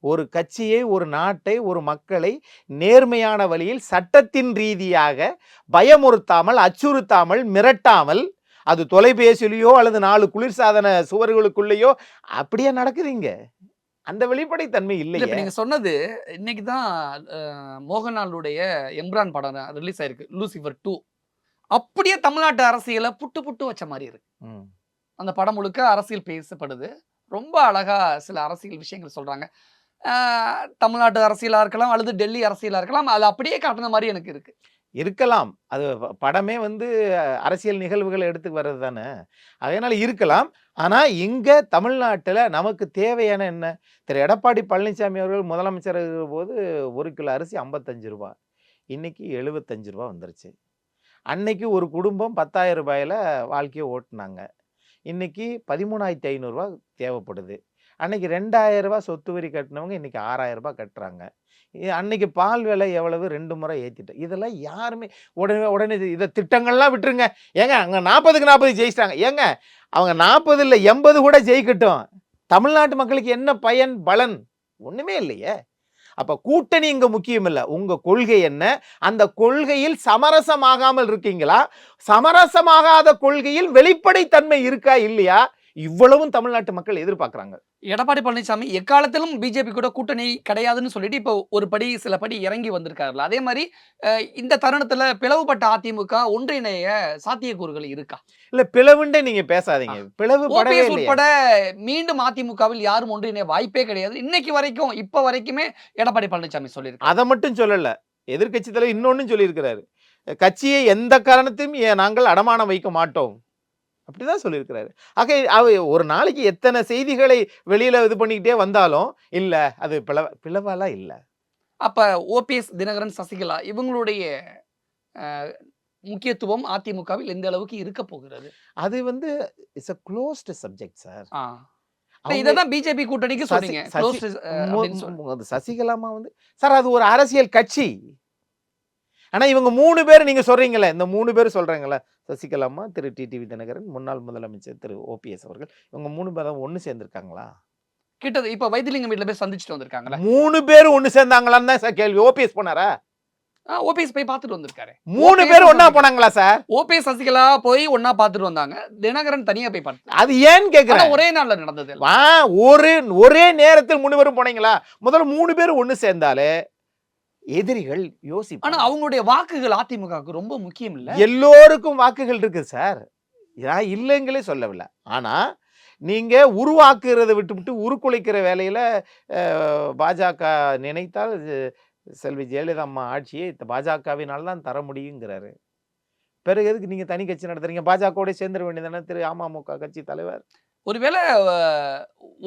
ஒரு கட்சியை, ஒரு நாட்டை, ஒரு மக்களை நேர்மையான வழியில் சட்டத்தின் ரீதியாக பயமுறுத்தாமல், அச்சுறுத்தாமல், மிரட்டாமல், அது தொலைபேசியிலையோ அல்லது 4 குளிர்சாதன சுவர்களுக்குள்ளேயோ அப்படியே நடக்குதுங்க. அந்த வெளிப்படை தன்மை இல்லை. நீங்க சொன்னது இன்னைக்கு தான் மோகன்லாலுடைய எம்ரான் படம் ரிலீஸ் ஆயிருக்கு, லூசிஃபர் 2. அப்படியே தமிழ்நாட்டு அரசியலை புட்டு வச்ச மாதிரி இருக்கு. அந்த படம் முழுக்க அரசியல் பேசப்படுது. ரொம்ப அழகா சில அரசியல் விஷயங்கள் சொல்றாங்க. தமிழ்நாட்டு அரசியலா இருக்கலாம் அல்லது டெல்லி அரசியலா இருக்கலாம், அது அப்படியே காட்டுன மாதிரி எனக்கு இருக்கு. இருக்கலாம். அது படமே அரசியல் நிகழ்வுகளை எடுத்து வர்றது தானே, அதனால இருக்கலாம். ஆனா இங்க தமிழ்நாட்டில் நமக்கு தேவையான என்ன? திரு எடப்பாடி பழனிசாமி அவர்கள் முதலமைச்சர் போது 1 கிலோ அரிசி 55 ரூபா, இன்னைக்கு 75 ரூபா வந்துருச்சு. அன்னைக்கு ஒரு குடும்பம் 10,000 ரூபாயில வாழ்க்கையை ஓட்டுனாங்க. இன்னைக்கு 13,500 ரூபா தேவைப்படுது. அன்னைக்கு 2,000 ரூபா சொத்து வரி கட்டினவங்க இன்னைக்கு 6,000 ரூபாய் கட்டுறாங்க. அன்னைக்கு பால் விலை எவ்வளவு 2 முறை ஏற்றிட்டேன். இதெல்லாம் யாருமே உடனே இதை திட்டங்கள்லாம் விட்டுருங்க. ஏங்க அங்கே 40க்கு 40 ஜெயிச்சிட்டாங்க. ஏங்க அவங்க 40 இல்லை 80 கூட ஜெயிக்கட்டும், தமிழ்நாட்டு மக்களுக்கு என்ன பயன், பலன்? ஒண்ணுமே இல்லையே. அப்ப கூட்டணி இங்க முக்கியம் இல்லை. உங்க கொள்கை என்ன? அந்த கொள்கையில் சமரசமாகாமல் இருக்கீங்களா? சமரசமாகாத கொள்கையில் வெளிப்படைத்தன்மை இருக்கா இல்லையா? இவ்வளவும் தமிழ்நாட்டு மக்கள் எதிர்பார்க்கிறாங்க. எடப்பாடி பழனிசாமி எக்காலத்திலும் பிஜேபி கூட கூட்டணி கிடையாதுன்னு சொல்லிட்டு இப்போ சில படி இறங்கி வந்திருக்காருல்ல, அதே மாதிரி இந்த தருணத்துல பிளவுபட்ட அதிமுக ஒன்றிணைய சாத்தியக்கூறுகள் இருக்கா? இல்ல, பிளவுண்டே நீங்க பேசாதீங்க. பிளவு உட்பட மீண்டும் அதிமுகவில் யாரும் ஒன்றிணைய வாய்ப்பே கிடையாது இன்னைக்கு வரைக்கும். இப்ப வரைக்குமே எடப்பாடி பழனிசாமி சொல்லியிருக்காரு. அதை மட்டும் சொல்லல, எதிர்கட்சி தலைவர் இன்னொன்னு சொல்லியிருக்கிறாரு, கட்சியை எந்த காரணத்தையும் நாங்கள் அடமானம் வைக்க மாட்டோம் அப்படிதான் சொல்லியிருக்கிறாரு. ஆக ஒரு நாளைக்கு எத்தனை செய்திகளை வெளியில இது பண்ணிக்கிட்டே வந்தாலும் இல்ல அது பிளவாலாம் இல்ல. அப்ப ஓபிஎஸ், தினகரன், சசிகலா இவங்களுடைய முக்கியத்துவம் அதிமுகவில் எந்த அளவுக்கு இருக்க போகிறது? அது it's a closed subject sir. இததான் பிஜேபி கூட்டணிக்கு சொன்னீங்க. சசிகலாமா சார் அது ஒரு அரசியல் கட்சி. ஆனா இவங்க 3 பேர் நீங்க சொல்றீங்களே, இந்த 3 பேர் சொல்றாங்கல்ல, சசிகலாமா, திரு டிடிவி தினகரன், முன்னாள் முதலமைச்சர் திரு ஓபிஎஸ் அவர்கள், இவங்க 3 பேரும் ஒண்ணு சேர்ந்திருக்காங்களா? கிட்டது இப்ப வைத்திலிங்கம் வீட்டுல போய் சந்திச்சுட்டு வந்திருக்காங்களா? 3 பேர் ஒண்ணு சேர்ந்தாங்களான்னு தான் சார் கேள்வி. ஓபிஎஸ் போனாரா? ஓபிஎஸ் போய் பார்த்துட்டு வந்திருக்காரு. 3 பேர் ஒண்ணா போனாங்களா சார்? ஓபிஎஸ் சசிகலா போய் ஒண்ணா பார்த்துட்டு வந்தாங்க. தினகரன் தனியா போய் பார்த்தாரு. அது ஏன்னு கேக்குறேன். ஒரே நாள்ல நடந்தது. ஒரே நேரத்தில் 3 பேரும் போனீங்களா? முதல்ல 3 பேரும் ஒண்ணு சேர்ந்தாலே எதிரிகள் யோசிப்பாங்க. ஆனா அவங்களுடைய வாக்குகள் அதிமுகவுக்கு ரொம்ப முக்கியம் இல்ல. எல்லோருக்கும் வாக்குகள் இருக்கு சார், இல்லைங்களே சொல்லவில்லை. ஆனா நீங்க உருவாக்குறதை விட்டு உருக்குலைக்கிற வேலையில பாஜக நினைத்தால் செல்வி ஜெயலலிதா அம்மா ஆட்சியை பாஜகவினால் தான் தர முடியுங்கிறாரு. பிறகு எதுக்கு நீங்க தனி கட்சி நடத்துறீங்க? பாஜகவோட சேர்ந்துட வேண்டியதானே திரு அமமுக கட்சி தலைவர். ஒருவேளை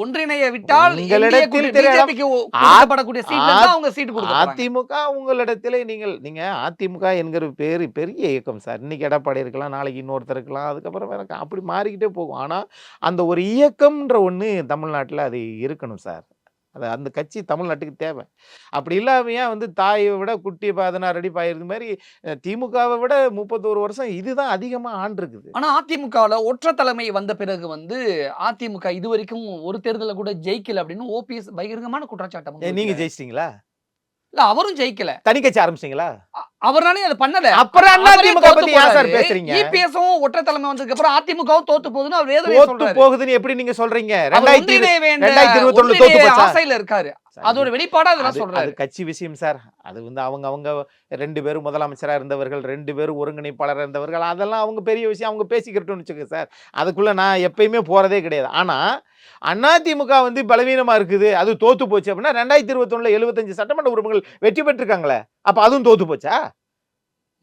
ஒன்றிணைய விட்டால் அதிமுக உங்களிடத்திலே நீங்க அதிமுக என்கிற பேரு பெரிய இயக்கம் சார். இன்னைக்கு எடப்பாடி இருக்கலாம், நாளைக்கு இன்னொருத்தர் இருக்கலாம், அதுக்கப்புறம் வேற அப்படி மாறிக்கிட்டே போகும். ஆனா அந்த ஒரு இயக்கம்ன்ற ஒண்ணு தமிழ்நாட்டில் அது இருக்கணும் சார். அது அந்த கட்சி தமிழ்நாட்டுக்கு தேவை. அப்படி இல்லாமையா தாயை விட குட்டி 16 அடி பாயிறது மாதிரி திமுகவை விட 31 வருஷம் இதுதான் அதிகமா ஆண்டிருக்குது. ஆனா அதிமுகவில் ஒற்றை தலைமை வந்த பிறகு அதிமுக இதுவரைக்கும் ஒரு தேர்தலில் கூட ஜெயிக்கல அப்படின்னு ஓபிஎஸ் பகிரங்கமான குற்றச்சாட்டு. நீங்க ஜெயிச்சிட்டீங்களா? இல்ல அவரும் ஜெயிக்கல. தனி கட்சி ஆரம்பிச்சிட்டீங்களா? அவராலே அது பண்ணல. அப்புறம் அதிமுக பத்தி ஏன் சார் பேசுறீங்க? இபிஎஸும் ஒற்றை தலைமை வந்ததுக்கு அப்புறம் அதிமுகவும் தோத்து போகுதுன்னு அவர் வேதனை சொல்றாரு. தோத்து போகுதுன்னு எப்படி நீங்க சொல்றீங்க? 2021 தோத்து போச்சா? ஆசையில இருக்காரு. அதோட வெளிப்பாடா அதெல்லாம் சொல்றாரு. அது கட்சி விஷயம் சார். அது அவங்க 2 பேரும் முதலமைச்சரா இருந்தவர்கள், 2 பேரும் ஒருங்கிணைப்பாளராக இருந்தவர்கள். அதெல்லாம் அவங்க பெரிய விஷயம், அவங்க பேசிக்கிறட்டும்னு வச்சுக்கோங்க சார். அதுக்குள்ள நான் எப்பயுமே போறதே கிடையாது. ஆனா அதிமுக பலவீனமா இருக்குது, அது தோத்து போச்சு அப்படின்னா 2021 75 சட்டமன்ற உறுப்பினர்கள் வெற்றி பெற்றிருக்காங்களே, அப்ப அதுவும் தோத்து போச்சா?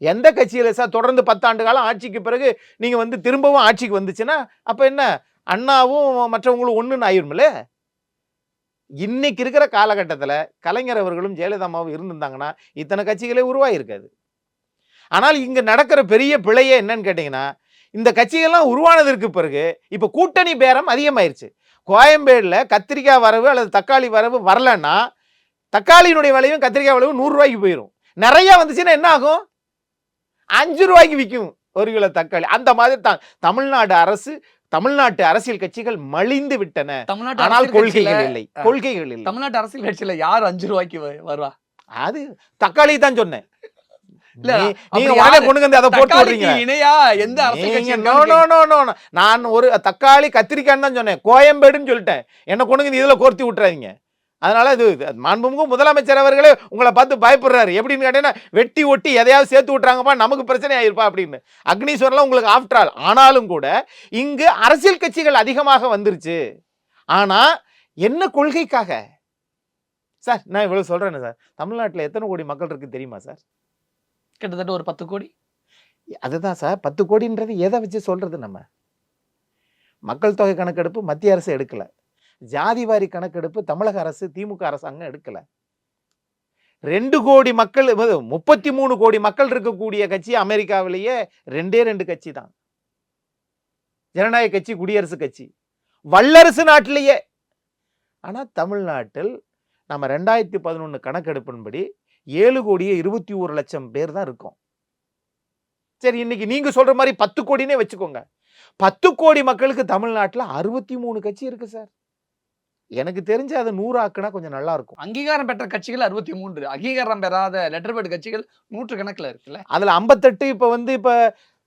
எந்த கட்சியில சார் தொடர்ந்து 10 ஆண்டு காலம் ஆட்சிக்கு பிறகு நீங்க திரும்பவும் ஆட்சிக்கு வந்துச்சுன்னா அப்ப என்ன அண்ணாவும் மற்றவங்களும் ஒண்ணுன்னு ஆயிரும்ல? இன்னைக்கு இருக்கிற காலகட்டத்தில் கலைஞர் அவர்களும் ஜெயலலிதா அம்மாவும் இருந்திருந்தாங்கன்னா இத்தனை கட்சிகளே உருவாயிருக்காது. ஆனால் இங்க நடக்கிற பெரிய பிழையே என்னன்னு கேட்டீங்கன்னா, இந்த கட்சிகள்லாம் உருவானதற்கு பிறகு இப்ப கூட்டணி பேரம் அதிகமாயிருச்சு. கோயம்பேடுல கத்திரிக்காய் வரவு அல்லது தக்காளி வரவு வரலன்னா தக்காளியினுடைய விலையும் கத்திரிக்காய் விலையும் 100 ரூபாய்க்கு போயிடும். நிறைய வந்துச்சுன்னா என்ன ஆகும்? 5 ரூபாய்க்கு விற்கும் 1 கிலோ தக்காளி. அந்த மாதிரி தான் தமிழ்நாட்டு அரசியல் கட்சிகள் மலிந்து விட்டன. ஆனால் கொள்கைகள் இல்லை. தமிழ்நாட்டு அரசியல் கட்சியில யார் 5 ரூபாய்க்கு வருவா? அது தக்காளி தான் சொன்னேன். நான் ஒரு தக்காளி கத்திரிக்கான்னு தான் சொன்னேன், கோயம்பேடுன்னு சொல்லிட்டேன். என்ன கொண்டு இதுல கோர்த்தி விட்டுறாதீங்க. அதனால இது மாண்புமிகு முதலமைச்சர் அவர்களே உங்களை பார்த்து பயப்படுறாரு. எப்படின்னு கேட்டீங்கன்னா, வெட்டி ஒட்டி எதையாவது சேர்த்து விட்டுறாங்கப்பா, நமக்கு பிரச்சனை ஆயிருப்பா அப்படின்னு. அக்னீஸ்வரம்லாம் உங்களுக்கு ஆஃப்டர் ஆல். ஆனாலும் கூட இங்கு அரசியல் கட்சிகள் அதிகமாக வந்துருச்சு. ஆனா என்ன கொள்கைக்காக சார்? நான் இவ்வளவு சொல்றேன்னு சார், தமிழ்நாட்டில் எத்தனை கோடி மக்கள் இருக்கு தெரியுமா சார்? கிட்டத்தட்ட ஒரு 10 கோடி. அதுதான் சார், 10 கோடின்றது எதை வச்சு சொல்றது? நம்ம மக்கள் தொகை கணக்கெடுப்பு மத்திய அரசு எடுக்கல, ஜாதிவாரி கணக்கெடுப்பு தமிழக அரசு திமுக அரசாங்கம் எடுக்கல. 2 கோடி மக்கள் 33 கோடி மக்கள் இருக்கக்கூடிய கட்சி அமெரிக்காவிலேயே 2 கட்சி தான். ஜனநாயக கட்சி, குடியரசு கட்சி, வல்லரசு நாட்டிலேயே. ஆனா தமிழ்நாட்டில் நம்ம 2011 கணக்கெடுப்பின்படி 7 கோடியே 21 லட்சம் பேர் தான் இருக்கும். சரி, இன்னைக்கு நீங்க சொல்ற மாதிரி 10 கோடினே வச்சுக்கோங்க. 10 கோடி மக்களுக்கு தமிழ்நாட்டில் 63 கட்சி இருக்கு சார். எனக்கு தெரிஞ்சு அதை 100 ஆக்குனா கொஞ்சம் நல்லா இருக்கும். அங்கீகாரம் பெற்ற கட்சிகள் 63, அங்கீகாரம் பெறாத லெட்டர் பேட் கட்சிகள் 100 கணக்குல இருக்குல்ல. அதுல 58 இப்ப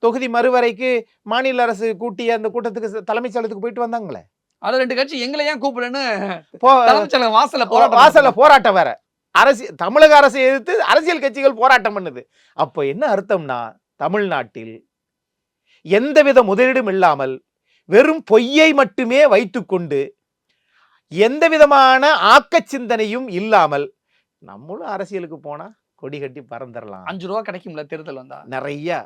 தொகுதி மறுவரைக்கு மாநில அரசு கூட்டிய அந்த கூட்டத்துக்கு தலைமைச் செயலகத்துக்கு போயிட்டு வந்தாங்களே. அது 2 கட்சி எங்களை ஏன் கூப்பிடுன்னு வாசல்ல போராட்டம் வேற. தமிழக அரசை எதிர்த்து அரசியல் கட்சிகள் போராட்டம் பண்ணுது. அப்ப என்ன அர்த்தம்னா, தமிழ்நாட்டில் எந்தவித முதலீடும் இல்லாமல் வெறும் பொய்யை மட்டுமே வைத்துக்கொண்டு எந்த விதமான ஆக்க சிந்தனையும் இல்லாமல் நம்மளும் அரசியலுக்கு போனா கொடி கட்டி பறந்துடலாம். 5 ரூபா கிடைக்கும்ல தேர்தல் வந்தா? நிறைய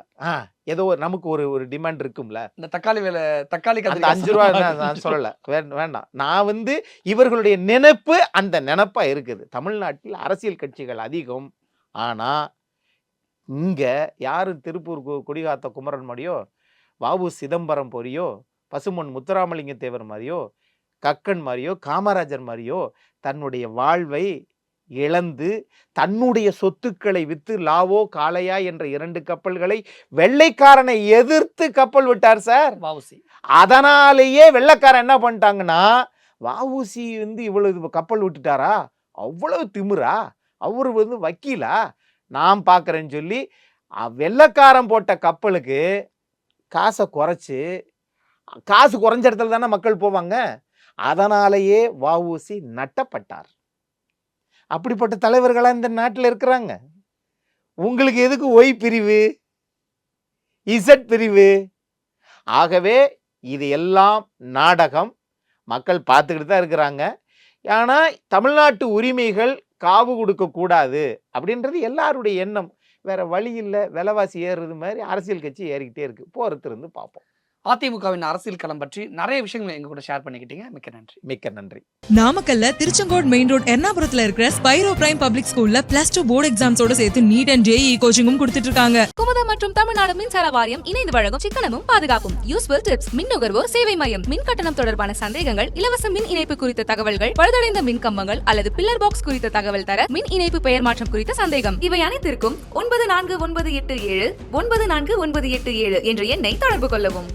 ஏதோ நமக்கு ஒரு டிமாண்ட் இருக்கும்ல. இந்த தக்காளி 5 ரூபா நான் சொல்லல, வேண்டாம். நான் இவர்களுடைய நினைப்பு அந்த நினைப்பா இருக்குது. தமிழ்நாட்டில் அரசியல் கட்சிகள் அதிகம். ஆனா இங்க யாரும் திருப்பூர் கொடிகாத்த குமரன் மாதிரியோ, வாவு சிதம்பரம் போறியோ, பசுமன் முத்துராமலிங்க தேவர் மாதிரியோ, கக்கன் மாதிரியோ, காமராஜர் மாதிரியோ தன்னுடைய வாழ்வை இழந்து தன்னுடைய சொத்துக்களை வித்து லாவோ காளையா என்ற 2 கப்பல்களை வெள்ளைக்காரனை எதிர்த்து கப்பல் விட்டார் சார் வாவுசி. அதனாலேயே வெள்ளைக்காரன் என்ன பண்ணிட்டாங்கன்னா, வாவுசி இவ்வளவு கப்பல் விட்டுட்டாரா, அவ்வளவு திமிரா, அவரு வக்கீலா, நான் பார்க்குறேன்னு சொல்லி வெள்ளைக்காரன் போட்ட கப்பலுக்கு காசை குறைச்சி, காசு குறைஞ்ச இடத்துல தானே மக்கள் போவாங்க. அதனாலேயே வஉசி நட்டப்பட்டார். அப்படிப்பட்ட தலைவர்களாக இந்த நாட்டில் இருக்கிறாங்க. உங்களுக்கு எதுக்கு ஒய் பிரிவு, இசட் பிரிவு? ஆகவே இது எல்லாம் நாடகம். மக்கள் பார்த்துக்கிட்டு தான் இருக்கிறாங்க. ஆனால் தமிழ்நாட்டு உரிமைகள் காவு கொடுக்கக்கூடாது அப்படின்றது எல்லாருடைய எண்ணம். வேற வழி இல்லை. விலைவாசி ஏறுறது மாதிரி அரசியல் கட்சி ஏறிக்கிட்டே இருக்கு. போகிறதுலேருந்து பார்ப்போம். அதிமுகவின் அரசியல் களம் பற்றி நிறைய விஷயங்களை எங்க கூட ஷேர் பண்ணிக்கிட்டீங்க. மிக்க நன்றி. மிக்க நன்றி. நாமக்கல்ல திருச்செங்கோடு மெயின் ரோட் எர்ணாபுரத்துல இருக்கிற ஸ்பைரோ பிரைம் பப்ளிக் ஸ்கூல்ல +2 போர்டு எக்ஸாம்ஸோட சேர்த்து நீட் அண்ட் ஜேஇ கோச்சிங்கும் கொடுத்துட்டு இருக்காங்க. குமுதம் மற்றும் தமிழ்நாடு மின்சார வாரியம் இணைந்து வழங்கும் சிக்கனமும் பாதுகாப்பும் யூஸ்ஃபுல் டிப்ஸ், மின் நுகர்வோர் சேவை மையம், மின் கட்டணம் தொடர்பான சந்தேகங்கள், இலவச மின் இணைப்பு குறித்த தகவல்கள், பழுதடைந்த மின் கம்பங்கள் அல்லது பில்லர் பாக்ஸ் குறித்த தகவல் தர, மின் இணைப்பு பெயர் மாற்றம் குறித்த சந்தேகம், இவை அனைத்திற்கும் 9497 9497 என்ற எண்ணை தொடர்பு கொள்ளவும்.